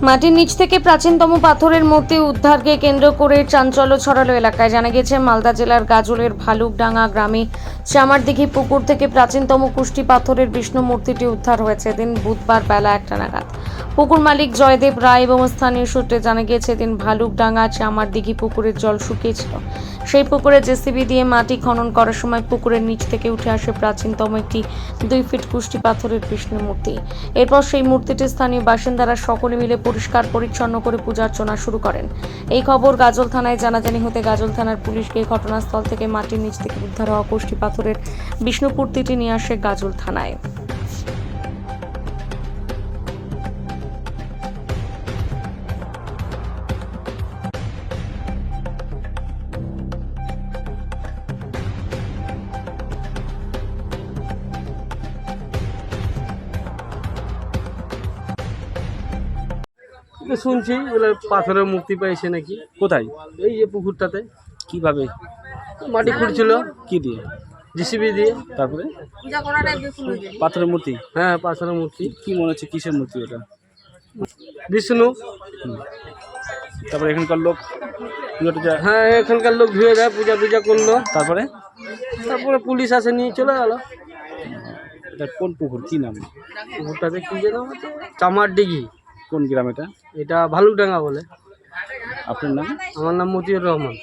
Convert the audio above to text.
মাটির নিচ থেকে প্রাচীনতম পাথরের মূর্তি উদ্ধারকে কেন্দ্র করে চাঞ্চল্য ছড়ালো এলাকায়। জানা গেছে, মালদা জেলার গাজলের ভালুকডাঙ্গা গ্রামে চামারদিঘি পুকুর থেকে প্রাচীনতম কুষ্টি পাথরের বিষ্ণু মূর্তিটি উদ্ধার হয়েছে দিন বুধবার বেলা 1টা নাগাদ। পুকুর মালিক জয়দেব রায় এবং স্থানীয় সূত্রে জানা গিয়েছে, দিন ভালুকডাঙ্গা চামারদিঘি পুকুরের জল শুকিয়েছিল। সেই পুকুরে জেসিবি দিয়ে মাটি খনন করার সময় পুকুরের নিচ থেকে উঠে আসে প্রাচীনতম একটি 2 ফিট কুষ্টি পাথরের বিষ্ণু মূর্তি। এরপর সেই মূর্তিটি স্থানীয় বাসিন্দারা সকলে মিলে পরিষ্কার পরিচ্ছন্ন করে পূজার্চনা শুরু করেন। এই খবর গাজল থানায় জানাজানি হতে গাজল থানার পুলিশ গিয়ে ঘটনাস্থল থেকে মাটির নিচ থেকে উদ্ধার হওয়া কুষ্টি পাথরের বিষ্ণু মূর্তিটি নিয়ে আসে গাজল থানায়। শুনছি বলে পাথরের মূর্তি পেয়েছে নাকি। কোথায়? এই যে পুকুরটাতে কিভাবে? মাটি খুঁড়ছিল কি দিয়ে? জিসিবি দিয়ে। তারপরে পাথরের মূর্তি। হ্যাঁ, পাথরের মূর্তি। কি মনে হচ্ছে কিসের মূর্তি ওটা? বিষ্ণু। তারপরে এখানকার লোক পুজো টুজা, হ্যাঁ, এখানকার লোক ধুয়ে দেয়, পূজা টুজা করলো। তারপরে তারপরে পুলিশ আসে, নিয়ে চলে গেল। এটা কোন পুকুর, কি নাম? পুকুরটাতে কি যেন আছে, চামারদিঘি। কোন গ্রাম এটা? এটা ভালুকডাঙ্গা বলে। আপনার নাম? আমার নাম মতিউর রহমান।